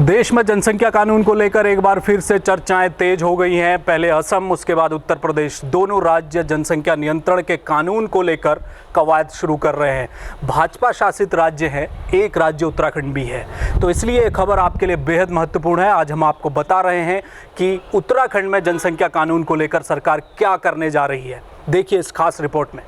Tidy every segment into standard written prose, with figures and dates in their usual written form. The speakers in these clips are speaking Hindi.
देश में जनसंख्या कानून को लेकर एक बार फिर से चर्चाएं तेज हो गई हैं। पहले असम, उसके बाद उत्तर प्रदेश, दोनों राज्य जनसंख्या नियंत्रण के कानून को लेकर कवायद शुरू कर रहे हैं। भाजपा शासित राज्य है, एक राज्य उत्तराखंड भी है, तो इसलिए ये खबर आपके लिए बेहद महत्वपूर्ण है। आज हम आपको बता रहे हैं कि उत्तराखंड में जनसंख्या कानून को लेकर सरकार क्या करने जा रही है। देखिए इस खास रिपोर्ट में।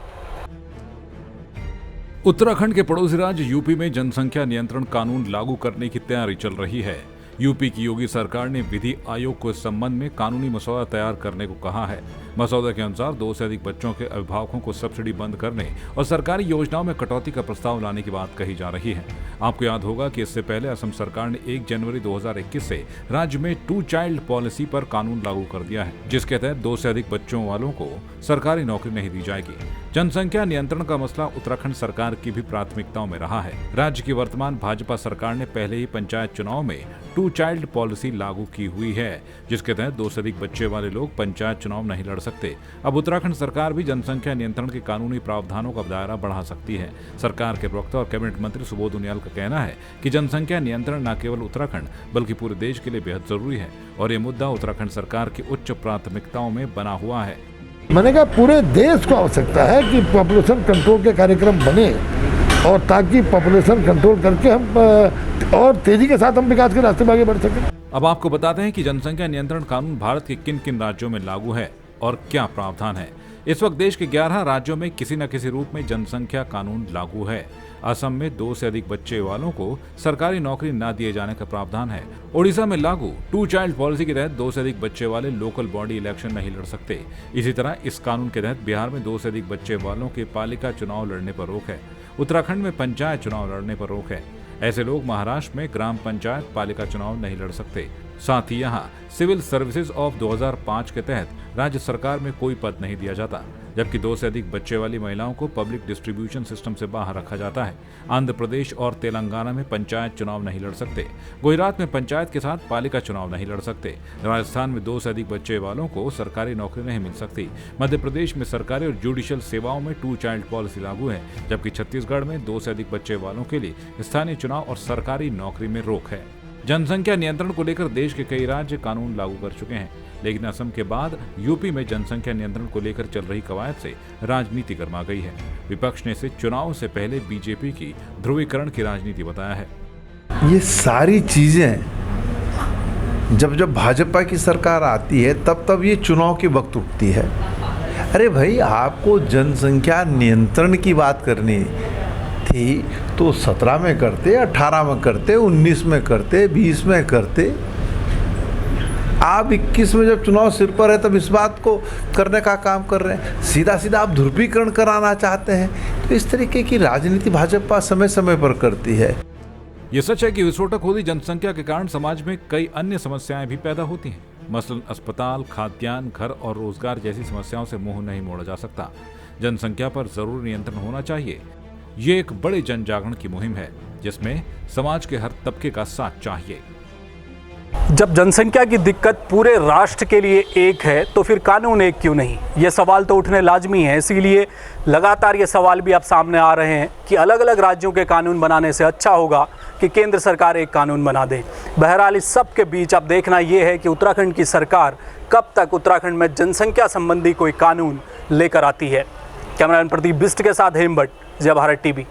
उत्तराखंड के पड़ोसी राज्य यूपी में जनसंख्या नियंत्रण कानून लागू करने की तैयारी चल रही है। यूपी की योगी सरकार ने विधि आयोग को इस संबंध में कानूनी मसौदा तैयार करने को कहा है। मसौदे के अनुसार 2 से अधिक बच्चों के अभिभावकों को सब्सिडी बंद करने और सरकारी योजनाओं में कटौती का प्रस्ताव लाने की बात कही जा रही है। आपको याद होगा कि इससे पहले असम सरकार ने 1 जनवरी 2021 से राज्य में 2 चाइल्ड पॉलिसी पर कानून लागू कर दिया है, जिसके तहत 2 से अधिक बच्चों वालों को सरकारी नौकरी नहीं दी जाएगी। जनसंख्या नियंत्रण का मसला उत्तराखंड सरकार की भी प्राथमिकताओं में रहा है। राज्य की वर्तमान भाजपा सरकार ने पहले ही पंचायत चुनाव में 2 चाइल्ड पॉलिसी लागू की हुई है, जिसके तहत 2 से अधिक बच्चे वाले लोग पंचायत चुनाव नहीं लड़ सकते। अब उत्तराखंड सरकार भी जनसंख्या नियंत्रण के कानूनी प्रावधानों का दायरा बढ़ा सकती है। सरकार के प्रवक्ता और कैबिनेट मंत्री सुबोध उनियाल का कहना है कि जनसंख्या नियंत्रण न केवल उत्तराखंड बल्कि पूरे देश के लिए बेहद जरूरी है और ये मुद्दा उत्तराखंड सरकार की उच्च प्राथमिकताओं में बना हुआ है। मैंने कहा पूरे देश को आवश्यकता है कि पॉपुलेशन कंट्रोल के कार्यक्रम बने और ताकि पॉपुलेशन कंट्रोल करके हम और तेजी के साथ हम विकास के रास्ते में आगे बढ़ सकें। अब आपको बताते हैं कि जनसंख्या नियंत्रण कानून भारत के किन किन राज्यों में लागू है और क्या प्रावधान है। इस वक्त देश के 11 राज्यों में किसी न किसी रूप में जनसंख्या कानून लागू है। असम में 2 से अधिक बच्चे वालों को सरकारी नौकरी न दिए जाने का प्रावधान है। ओडिशा में लागू 2 चाइल्ड पॉलिसी के तहत 2 से अधिक बच्चे वाले लोकल बॉडी इलेक्शन नहीं लड़ सकते। इसी तरह इस कानून के तहत बिहार में 2 से अधिक बच्चे वालों के पालिका चुनाव लड़ने पर रोक है। उत्तराखंड में पंचायत चुनाव लड़ने पर रोक है। ऐसे लोग महाराष्ट्र में ग्राम पंचायत पालिका चुनाव नहीं लड़ सकते। साथ ही यहाँ सिविल सर्विसेज ऑफ 2005 के तहत राज्य सरकार में कोई पद नहीं दिया जाता, जबकि 2 से अधिक बच्चे वाली महिलाओं को पब्लिक डिस्ट्रीब्यूशन सिस्टम से बाहर रखा जाता है। आंध्र प्रदेश और तेलंगाना में पंचायत चुनाव नहीं लड़ सकते। गुजरात में पंचायत के साथ पालिका चुनाव नहीं लड़ सकते। राजस्थान में 2 से अधिक बच्चे वालों को सरकारी नौकरी नहीं मिल सकती। मध्य प्रदेश में सरकारी और जुडिशियल सेवाओं में 2 चाइल्ड पॉलिसी लागू है, जबकि छत्तीसगढ़ में 2 से अधिक बच्चे वालों के लिए स्थानीय चुनाव और सरकारी नौकरी में रोक है। जनसंख्या नियंत्रण को लेकर देश के कई राज्य कानून लागू कर चुके हैं, लेकिन असम के बाद यूपी में जनसंख्या नियंत्रण को लेकर चल रही कवायद से राजनीति गर्मा गई है। विपक्ष ने इसे चुनाव से पहले बीजेपी की ध्रुवीकरण की राजनीति बताया है। ये सारी चीजें जब भाजपा की सरकार आती है तब ये चुनाव के वक्त उठती है। अरे भाई, आपको जनसंख्या नियंत्रण की बात करनी थी तो 17 में करते, 18 में करते, 19 में करते, 20 में करते। आप 21 में जब चुनाव सिर पर है तब इस बात को करने का काम कर रहे हैं। सीधा आप ध्रुवीकरण कराना चाहते हैं। तो इस तरीके की राजनीति भाजपा समय समय पर करती है। ये सच है कि विस्फोटक होती जनसंख्या के कारण समाज में कई अन्य समस्याएं भी पैदा होती हैं। मसलन अस्पताल, खाद्यान्न, घर और रोजगार जैसी समस्याओं से मुंह नहीं मोड़ा जा सकता। जनसंख्या पर जरूर नियंत्रण होना चाहिए। ये एक बड़े जन जागरण की मुहिम है जिसमें समाज के हर तबके का साथ चाहिए। जब जनसंख्या की दिक्कत पूरे राष्ट्र के लिए एक है तो फिर कानून एक क्यों नहीं? ये सवाल तो उठने लाजमी है। इसीलिए लगातार ये सवाल भी अब सामने आ रहे हैं कि अलग अलग राज्यों के कानून बनाने से अच्छा होगा कि केंद्र सरकार एक कानून बना दे। बहरहाल इस सब के बीच अब देखना ये है कि उत्तराखंड की सरकार कब तक उत्तराखंड में जनसंख्या संबंधी कोई कानून लेकर आती है। कैमरामैन प्रदीप बिस्ट के साथ हेमभट्ट, जय भारत टीवी।